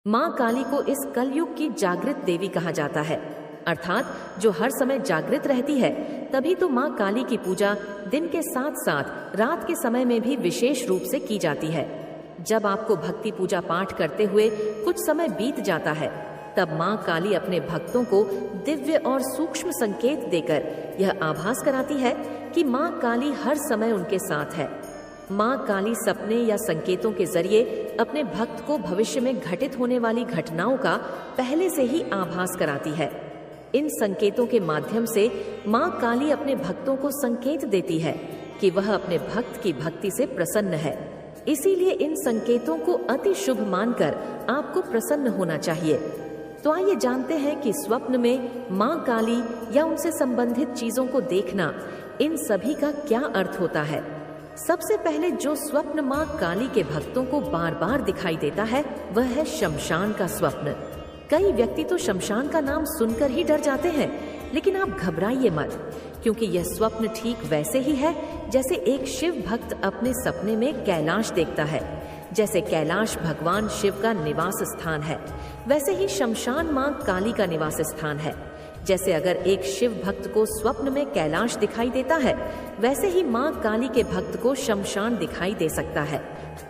माँ काली को इस कलयुग की जागृत देवी कहा जाता है, अर्थात जो हर समय जागृत रहती है। तभी तो माँ काली की पूजा दिन के साथ साथ रात के समय में भी विशेष रूप से की जाती है। जब आपको भक्ति पूजा पाठ करते हुए कुछ समय बीत जाता है, तब माँ काली अपने भक्तों को दिव्य और सूक्ष्म संकेत देकर यह आभास कराती है कि माँ काली हर समय उनके साथ है। माँ काली सपने या संकेतों के जरिए अपने भक्त को भविष्य में घटित होने वाली घटनाओं का पहले से ही आभास कराती है। इन संकेतों के माध्यम से माँ काली अपने भक्तों को संकेत देती है कि वह अपने भक्त की भक्ति से प्रसन्न है। इसीलिए इन संकेतों को अति शुभ मानकर आपको प्रसन्न होना चाहिए। तो आइए जानते हैं कि स्वप्न में माँ काली या उनसे संबंधित चीजों को देखना, इन सभी का क्या अर्थ होता है। सबसे पहले जो स्वप्न माँ काली के भक्तों को बार बार दिखाई देता है, वह है शमशान का स्वप्न। कई व्यक्ति तो शमशान का नाम सुनकर ही डर जाते हैं, लेकिन आप घबराइए मत, क्योंकि यह स्वप्न ठीक वैसे ही है जैसे एक शिव भक्त अपने सपने में कैलाश देखता है। जैसे कैलाश भगवान शिव का निवास स्थान है, वैसे ही शमशान माँ काली का निवास स्थान है। जैसे अगर एक शिव भक्त को स्वप्न में कैलाश दिखाई देता है, वैसे ही माँ काली के भक्त को शमशान दिखाई दे सकता है।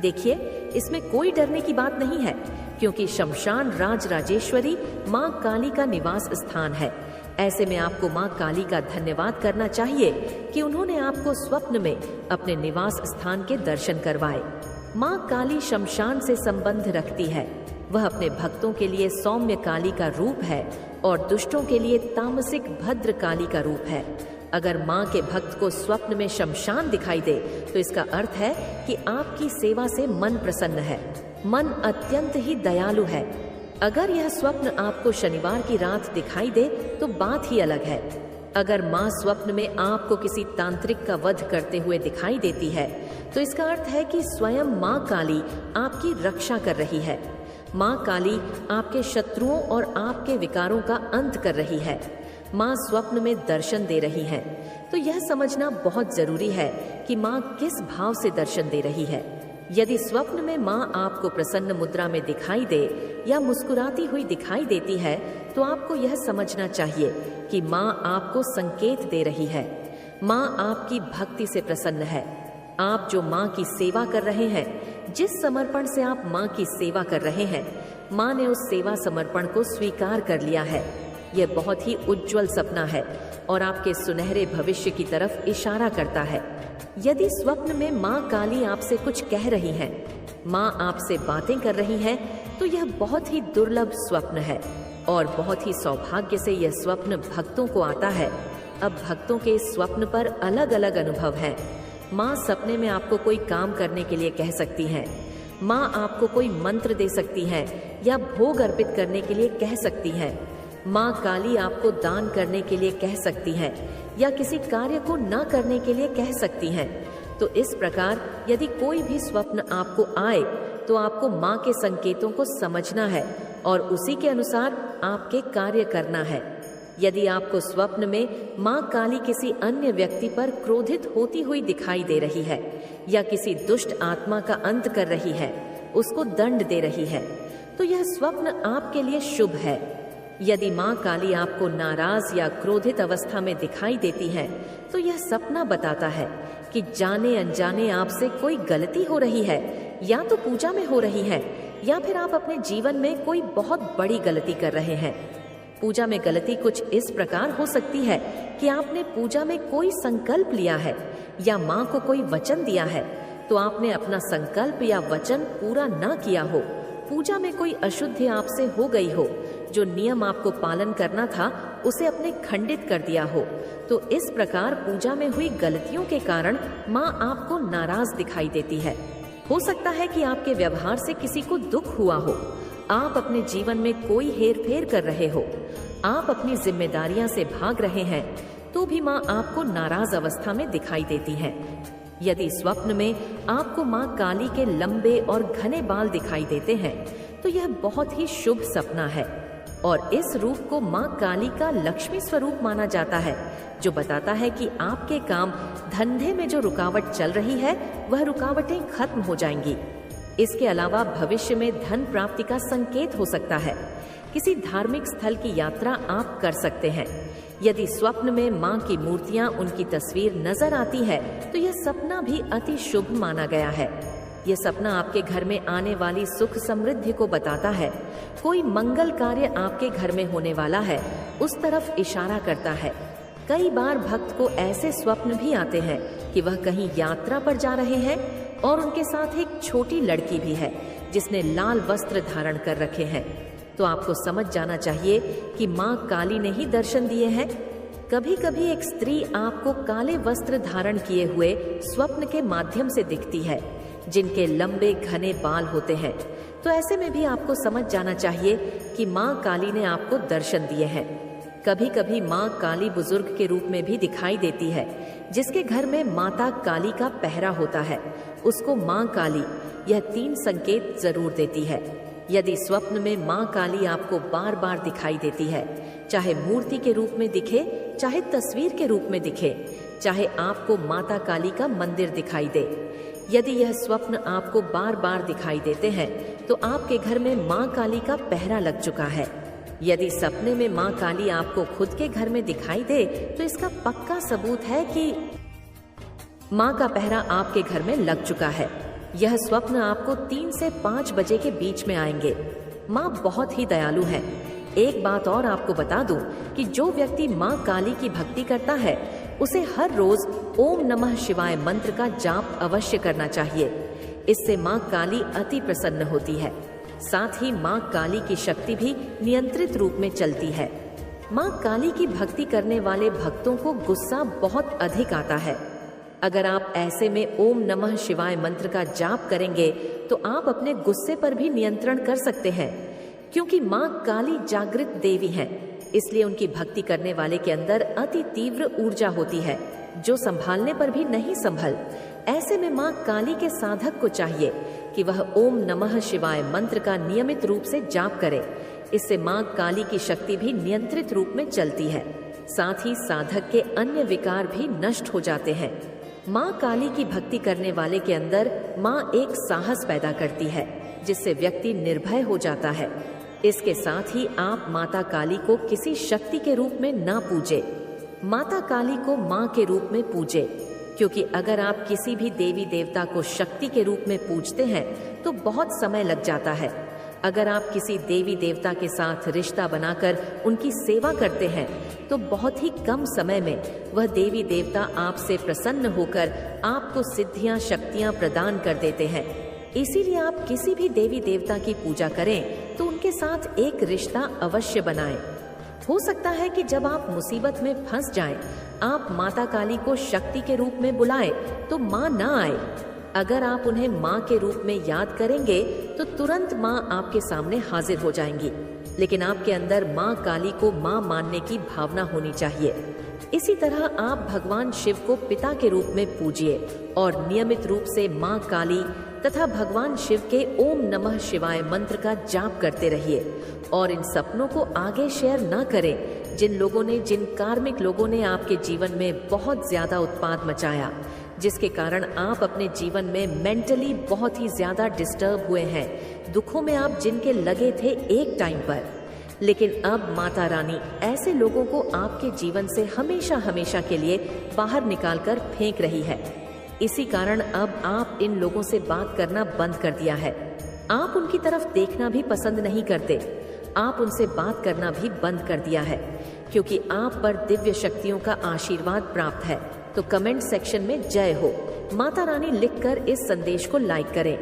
देखिए, इसमें कोई डरने की बात नहीं है, क्योंकि शमशान राज राजेश्वरी माँ काली का निवास स्थान है। ऐसे में आपको माँ काली का धन्यवाद करना चाहिए कि उन्होंने आपको स्वप्न में अपने निवास स्थान के दर्शन करवाए। माँ काली शमशान से संबंध रखती है। वह अपने भक्तों के लिए सौम्य काली का रूप है और दुष्टों के लिए तामसिक भद्र काली का रूप है। अगर माँ के भक्त को स्वप्न में शमशान दिखाई दे, तो इसका अर्थ है कि आपकी सेवा से मन प्रसन्न है, मन अत्यंत ही दयालु है। अगर यह स्वप्न आपको शनिवार की रात दिखाई दे तो बात ही अलग है। अगर माँ स्वप्न में आपको किसी तांत्रिक का वध करते हुए दिखाई देती है, तो इसका अर्थ है कि स्वयं माँ काली आपकी रक्षा कर रही है। माँ काली आपके शत्रुओं और आपके विकारों का अंत कर रही है। माँ स्वप्न में दर्शन दे रही है, तो यह समझना बहुत जरूरी है कि माँ किस भाव से दर्शन दे रही है। यदि स्वप्न में माँ आपको प्रसन्न मुद्रा में दिखाई दे या मुस्कुराती हुई दिखाई देती है, तो आपको यह समझना चाहिए कि माँ आपको संकेत दे रही है। माँ आपकी भक्ति से प्रसन्न है। आप जो माँ की सेवा कर रहे हैं, जिस समर्पण से आप माँ की सेवा कर रहे हैं, माँ ने उस सेवा समर्पण को स्वीकार कर लिया है। यह बहुत ही उज्जवल सपना है और आपके सुनहरे भविष्य की तरफ इशारा करता है। यदि स्वप्न में माँ काली आपसे कुछ कह रही है, माँ आपसे बातें कर रही है, तो यह बहुत ही दुर्लभ स्वप्न है और बहुत ही सौभाग्य से यह स्वप्न भक्तों को आता है। अब भक्तों के इस स्वप्न पर अलग अलग अनुभव हैं। माँ सपने में आपको कोई काम करने के लिए कह सकती हैं। माँ आपको कोई मंत्र दे सकती हैं या भोग अर्पित करने के लिए कह सकती हैं। माँ काली आपको दान करने के लिए कह सकती हैं या किसी कार्य को न करने के लिए कह सकती हैं। तो इस प्रकार यदि कोई भी स्वप्न आपको आए, तो आपको माँ के संकेतों को समझना है और उसी के अनुसार आपके कार्य करना है। यदि आपको स्वप्न में माँ काली किसी अन्य व्यक्ति पर क्रोधित होती हुई दिखाई दे रही है या किसी दुष्ट आत्मा का अंत कर रही है, उसको दंड दे रही है, तो यह स्वप्न आपके लिए शुभ है। यदि माँ काली आपको नाराज या क्रोधित अवस्था में दिखाई देती है, तो यह सपना बताता है कि जाने अनजाने आपसे कोई गलती हो रही है, या तो पूजा में हो रही है या फिर आप अपने जीवन में कोई बहुत बड़ी गलती कर रहे हैं। पूजा में गलती कुछ इस प्रकार हो सकती है कि आपने पूजा में कोई संकल्प लिया है या माँ को कोई वचन दिया है, तो आपने अपना संकल्प या वचन पूरा न किया हो। पूजा में कोई अशुद्धि आपसे हो गई हो, जो नियम आपको पालन करना था उसे अपने खंडित कर दिया हो। तो इस प्रकार पूजा में हुई गलतियों के कारण माँ आपको नाराज दिखाई देती है। हो सकता है कि आपके व्यवहार से किसी को दुख हुआ हो, आप अपने जीवन में कोई हेरफेर कर रहे हो, आप अपनी जिम्मेदारियां से भाग रहे हैं, तो भी माँ आपको नाराज अवस्था में दिखाई देती है। यदि स्वप्न में आपको माँ काली के लंबे और घने बाल दिखाई देते हैं, तो यह बहुत ही शुभ सपना है और इस रूप को माँ काली का लक्ष्मी स्वरूप माना जाता है, जो बताता है कि आपके काम धंधे में जो रुकावट चल रही है, वह रुकावटें खत्म हो जाएंगी। इसके अलावा भविष्य में धन प्राप्ति का संकेत हो सकता है। किसी धार्मिक स्थल की यात्रा आप कर सकते हैं। यदि स्वप्न में मां की मूर्तियां, उनकी तस्वीर नजर आती है तो यह सपना भी अति शुभ माना गया है। यह सपना आपके घर में आने वाली सुख समृद्धि को बताता है। कोई मंगल कार्य आपके घर में होने वाला है, उस तरफ इशारा करता है। कई बार भक्त को ऐसे स्वप्न भी आते हैं कि वह कहीं यात्रा पर जा रहे हैं और उनके साथ एक छोटी लड़की भी है जिसने लाल वस्त्र धारण कर रखे हैं। तो आपको समझ जाना चाहिए कि मां काली ने ही दर्शन दिए हैं। कभी कभी एक स्त्री आपको काले वस्त्र धारण किए हुए स्वप्न के माध्यम से दिखती है, जिनके लंबे घने बाल होते हैं। तो ऐसे में भी आपको समझ जाना चाहिए कि मां काली ने आपको दर्शन दिए हैं। कभी कभी मां काली बुजुर्ग के रूप में भी दिखाई देती है। जिसके घर में माता काली का पहरा होता है उसको मां काली यह 3 संकेत जरूर देती है। यदि स्वप्न में मां काली आपको बार बार दिखाई देती है, चाहे मूर्ति के रूप में दिखे, चाहे तस्वीर के रूप में दिखे, चाहे आपको माता काली का मंदिर दिखाई दे, यदि यह स्वप्न आपको बार बार दिखाई देते हैं तो आपके घर में मां काली का पहरा लग चुका है। यदि सपने में मां काली आपको खुद के घर में दिखाई दे तो इसका पक्का सबूत है कि मां का पहरा आपके घर में लग चुका है। यह स्वप्न आपको 3 से 5 बजे के बीच में आएंगे। मां बहुत ही दयालु है। एक बात और आपको बता दूं कि जो व्यक्ति मां काली की भक्ति करता है उसे हर रोज ओम नमः शिवाय मंत्र का जाप अवश्य करना चाहिए। इससे मां काली अति प्रसन्न होती है। साथ ही मां काली की शक्ति भी नियंत्रित रूप में चलती है। मां काली की भक्ति करने वाले भक्तों को गुस्सा बहुत अधिक आता है। अगर आप ऐसे में ओम नमः शिवाय मंत्र का जाप करेंगे तो आप अपने गुस्से पर भी नियंत्रण कर सकते हैं। क्योंकि मां काली जागृत देवी हैं, इसलिए उनकी भक्ति करने वाले के अंदर अति तीव्र ऊर्जा होती है जो संभालने पर भी नहीं संभल। ऐसे में मां काली के साधक को चाहिए कि वह ओम नमः शिवाय मंत्र का नियमित रूप से जाप करे। इससे मां काली की शक्ति भी नियंत्रित रूप में चलती है। साथ ही साधक के अन्य विकार भी नष्ट हो जाते हैं। मां काली की भक्ति करने वाले के अंदर मां एक साहस पैदा करती है जिससे व्यक्ति निर्भय हो जाता है। इसके साथ ही आप माता काली को किसी शक्ति के रूप में ना पूजे, माता काली को मां के रूप में पूजे। क्योंकि अगर आप किसी भी देवी देवता को शक्ति के रूप में पूजते हैं तो बहुत समय लग जाता है। अगर आप किसी देवी देवता के साथ रिश्ता बनाकर उनकी सेवा करते हैं तो बहुत ही कम समय में वह देवी देवता आपसे प्रसन्न होकर आपको सिद्धियां शक्तियां प्रदान कर देते हैं। इसीलिए आप किसी भी देवी देवता की पूजा करें तो उनके साथ एक रिश्ता अवश्य बनाएं। हो सकता है कि जब आप मुसीबत में फंस जाएं, आप माता काली को शक्ति के रूप में बुलाएं तो मां ना आए। अगर आप उन्हें मां के रूप में याद करेंगे तो तुरंत मां आपके सामने हाजिर हो जाएंगी। लेकिन आपके अंदर मां काली को मां मानने की भावना होनी चाहिए। इसी तरह आप भगवान शिव को पिता के रूप में पूजिए और नियमित रूप से मां काली तथा भगवान शिव के ओम नमः शिवाय मंत्र का जाप करते रहिए। और इन सपनों को आगे शेयर न करें जिन कार्मिक लोगों ने आपके जीवन में बहुत ज्यादा उत्पाद मचाया, जिसके कारण आप अपने जीवन में मेंटली बहुत ही ज्यादा डिस्टर्ब हुए हैं। दुखों में आप जिनके लगे थे एक टाइम पर, लेकिन अब माता रानी ऐसे लोगों को आपके जीवन से हमेशा हमेशा के लिए बाहर निकालकर फेंक रही है। इसी कारण अब आप इन लोगों से बात करना बंद कर दिया है। आप उनकी तरफ देखना भी पसंद नहीं करते। आप उनसे बात करना भी बंद कर दिया है क्योंकि आप पर दिव्य शक्तियों का आशीर्वाद प्राप्त है। तो कमेंट सेक्शन में जय हो माता रानी लिखकर इस संदेश को लाइक करें।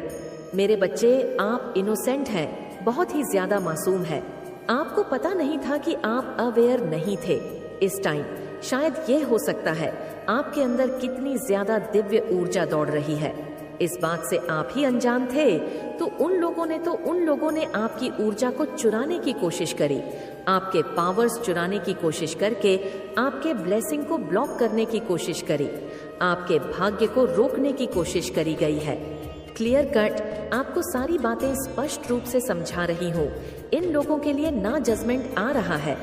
मेरे बच्चे, आप इनोसेंट हैं, बहुत ही ज्यादा मासूम है। आपको पता नहीं था कि आप अवेयर नहीं थे इस टाइम। शायद ये हो सकता है आपके अंदर कितनी ज्यादा दिव्य ऊर्जा दौड़ रही है। इस बात से आप ही अनजान थे। तो उन लोगों ने आपकी ऊर्जा को चुराने की कोशिश करी, आपके पावर्स चुराने की कोशिश करके आपके ब्लेसिंग को ब्लॉक करने की कोशिश करी, आपके भाग्य को रोकने की कोशिश करी गई है। क्लियर कट आपको सारी बातें स्पष्ट रूप से समझा रही हूँ। इन लोगों के लिए ना जजमेंट आ रहा है।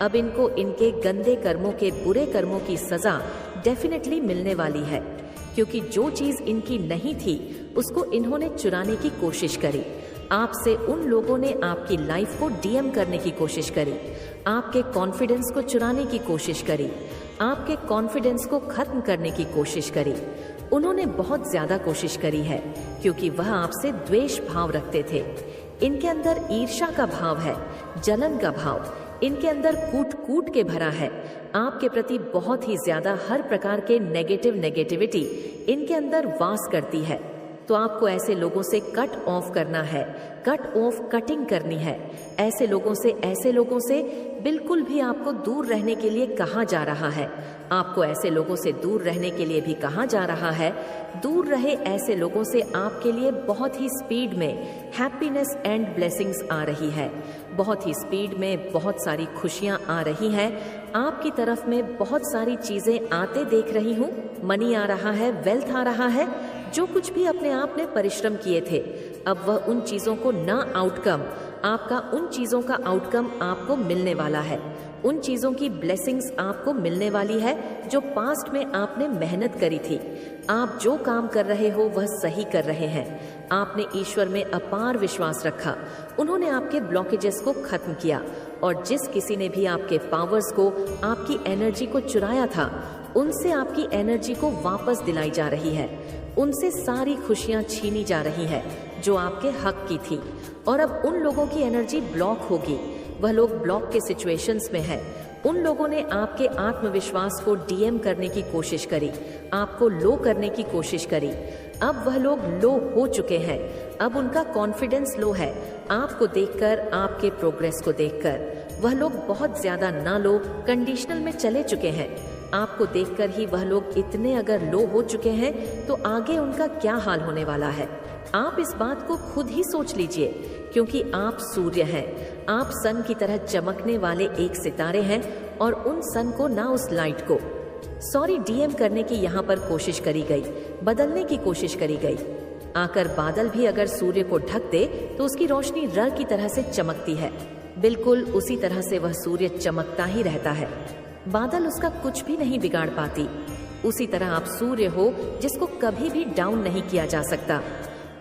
अब इनको इनके गंदे कर्मों के बुरे कर्मों की सजा डेफिनेटली मिलने वाली है, क्योंकि जो चीज इनकी नहीं थी उसको इन्होंने चुराने की कोशिश करी। आपसे उन लोगों ने आपकी लाइफ को डीएम करने की कोशिश करी, आपके कॉन्फिडेंस को चुराने की कोशिश करी, आपके कॉन्फिडेंस को खत्म करने की कोशिश करी। उन्होंने बहुत ज्यादा कोशिश करी है, क्योंकि वह आपसे द्वेष भाव रखते थे। इनके अंदर ईर्ष्या का भाव है, जलन का भाव इनके अंदर कूट कूट के भरा है। आपके प्रति बहुत ही ज्यादा हर प्रकार के नेगेटिविटी इनके अंदर वास करती है। तो आपको ऐसे लोगों से कट ऑफ करना है, कटिंग करनी है। ऐसे लोगों से बिल्कुल भी आपको दूर रहने के लिए कहा जा रहा है। आपको ऐसे लोगों से दूर रहने के लिए भी कहा जा रहा है। दूर रहे ऐसे लोगों से आपके लिए बहुत ही स्पीड में हैप्पीनेस एंड ब्लेसिंग्स आ रही है। बहुत ही स्पीड में बहुत सारी खुशियां आ रही हैं। आपकी तरफ में बहुत सारी चीजें आते देख रही हूँ। मनी आ रहा है, वेल्थ आ रहा है। जो कुछ भी अपने आप ने परिश्रम किए थे, अब वह उन चीजों को उन चीजों का आउटकम आपको मिलने वाला है। उन चीजों की ब्लेसिंग्स आपको मिलने वाली है जो पास्ट में आपने मेहनत करी थी। आप जो काम कर रहे हो वह सही कर रहे हैं। आपने ईश्वर में अपार विश्वास रखा। उन्होंने आपके ब्लॉकेजेस को खत्म किया, और जिस किसी ने भी आपके पावर्स को, आपकी एनर्जी को चुराया था, उनसे आपकी एनर्जी को वापस दिलाई जा रही है। उनसे सारी खुशियां छीनी जा रही है जो आपके हक की थी। और अब उन लोगों की एनर्जी ब्लॉक होगी। वह लोग ब्लॉक के सिचुएशंस में है। उन लोगों ने आपके आत्मविश्वास को डीएम करने की कोशिश करी, आपको लो करने की कोशिश करी। अब वह लोग लो हो चुके हैं। अब उनका कॉन्फिडेंस लो है। आपको देखकर, आपके प्रोग्रेस को देखकर वह लोग बहुत ज्यादा ना लो कंडीशनल में चले चुके हैं। आपको देखकर ही वह लोग इतने अगर लो हो चुके हैं तो आगे उनका क्या हाल होने वाला है। आप इस बात को खुद ही सोच लीजिए, क्योंकि आप सूर्य हैं। आप सन की तरह चमकने वाले एक सितारे हैं, और उन सन को ना उस लाइट को डीएम करने की यहाँ पर कोशिश करी गई, बदलने की कोशिश करी गई। आकर बादल भी अगर सूर्य को ढक दे तो उसकी रोशनी र की तरह से चमकती है। बिल्कुल उसी तरह से वह सूर्य चमकता ही रहता है। बादल उसका कुछ भी नहीं बिगाड़ पाती। उसी तरह आप सूर्य हो जिसको कभी भी डाउन नहीं किया जा सकता।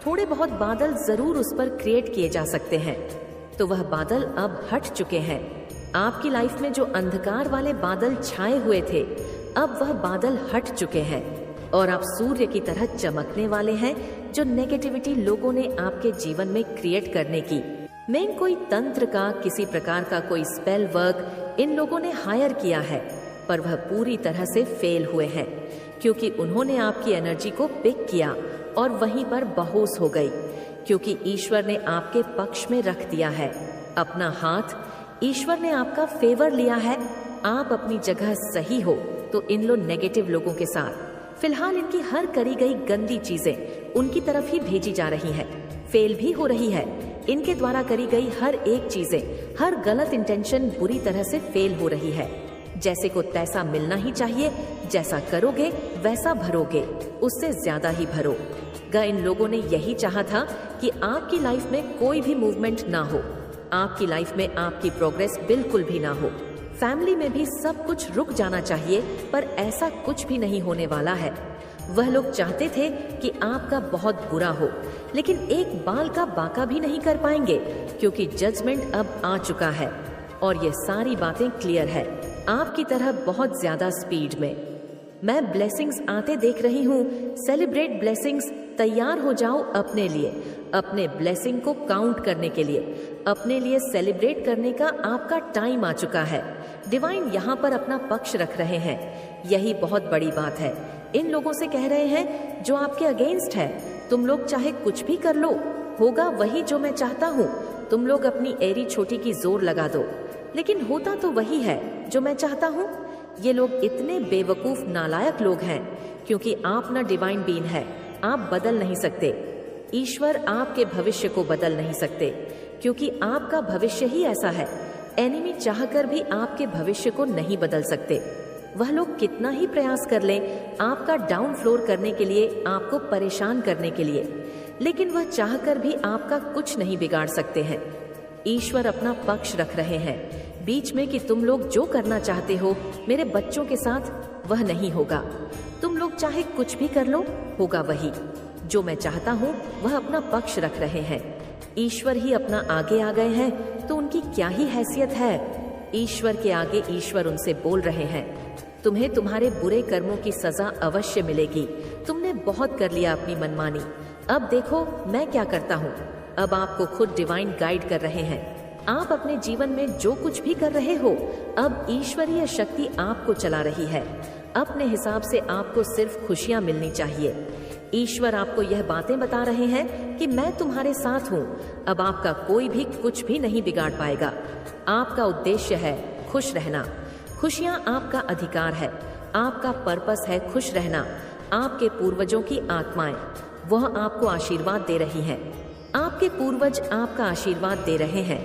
थोड़े बहुत बादल जरूर उस पर क्रिएट किए जा सकते हैं, तो वह बादल अब हट चुके हैं। आपकी लाइफ में जो अंधकार वाले बादल छाए हुए थे, अब वह बादल हट चुके हैं, और आप सूर्य की तरह चमकने वाले हैं। जो नेगेटिविटी लोगों ने आपके जीवन में क्रिएट करने की, मैं कोई तंत्र का, किसी प्रकार का कोई स्पेल वर्क इन लोगों ने हायर किया है, पर वह पूरी तरह से फेल हुए हैं, क्योंकि उन्होंने आपकी एनर्जी को पिक किया और वहीं पर बेहोश हो गई। क्योंकि ईश्वर ने आपके पक्ष में रख दिया है अपना हाथ। ईश्वर ने आपका फेवर लिया है। आप अपनी जगह सही हो, तो इन नेगेटिव लोगों के साथ फिलहाल इनकी हर करी गई गंदी चीजें उनकी तरफ ही भेजी जा रही है। फेल भी हो रही है। इनके द्वारा करी गई हर एक चीजें, हर गलत इंटेंशन बुरी तरह से फेल हो रही है। जैसे को तैसा मिलना ही चाहिए, जैसा करोगे वैसा भरोगे, उससे ज्यादा ही भरो। इन लोगों ने यही चाहा था कि आपकी लाइफ में कोई भी मूवमेंट ना हो, आपकी लाइफ में आपकी प्रोग्रेस बिल्कुल भी ना हो। फैमिली में भी सब कुछ रुक जाना चाहिए, पर ऐसा कुछ भी नहीं होने वाला है। वह लोग चाहते थे कि आपका बहुत बुरा हो, लेकिन एक बाल का बाका भी नहीं कर पाएंगे, क्योंकि जजमेंट अब आ चुका है और ये सारी बातें क्लियर है। आपकी तरह बहुत ज्यादा स्पीड में मैं ब्लेसिंग्स आते देख रही हूँ। Celebrate blessings. तैयार हो जाओ अपने लिए, अपने ब्लेसिंग को काउंट करने के लिए। अपने लिए सेलिब्रेट करने का आपका टाइम आ चुका है। डिवाइन यहाँ पर अपना पक्ष रख रहे हैं। यही बहुत बड़ी बात है। इन लोगों से कह रहे हैं जो आपके अगेंस्ट है, तुम लोग चाहे कुछ भी कर लो, होगा वही जो मैं चाहता हूँ। तुम लोग अपनी एरी छोटी की जोर लगा दो, लेकिन होता तो वही है जो मैं चाहता हूँ। ये लोग इतने बेवकूफ नालायक लोग हैं, क्योंकि आप ना डिवाइन बीइंग है। आप बदल नहीं सकते। ईश्वर आपके भविष्य को बदल नहीं सकते, क्योंकि आपका भविष्य ही ऐसा है। एनिमी चाहकर भी आपके भविष्य को नहीं बदल सकते। वह लोग कितना ही प्रयास कर लें आपका डाउन फ्लोर करने के लिए, आपको परेशान करने के लिए, लेकिन वह चाहकर भी आपका कुछ नहीं बिगाड़ सकते हैं। ईश्वर अपना पक्ष रख रहे हैं बीच में कि तुम लोग जो करना चाहते हो मेरे बच्चों के साथ, वह नहीं होगा। तुम लोग चाहे कुछ भी कर लो, होगा वही। जो मैं चाहता हूँ वह अपना पक्ष रख रहे हैं। ईश्वर ही अपना आगे आ गए हैं तो उनकी क्या ही हैसियत है। ईश्वर के आगे ईश्वर उनसे बोल रहे हैं, तुम्हें तुम्हारे बुरे कर्मों की सजा अवश्य मिलेगी। तुमने बहुत कर लिया अपनी मनमानी, अब देखो मैं क्या करता हूँ। अब आपको खुद डिवाइन गाइड कर रहे हैं। आप अपने जीवन में जो कुछ भी कर रहे हो, अब ईश्वरीय शक्ति आपको चला रही है। अपने हिसाब से आपको सिर्फ खुशियां मिलनी चाहिए। ईश्वर आपको यह बातें बता रहे हैं कि मैं तुम्हारे साथ हूँ। अब आपका कोई भी कुछ भी नहीं बिगाड़ पाएगा। आपका उद्देश्य है खुश रहना। खुशियाँ आपका अधिकार है। आपका पर्पस है खुश रहना। आपके पूर्वजों की आत्माएं वह आपको आशीर्वाद दे रही हैं। आपके पूर्वज आपका आशीर्वाद दे रहे हैं।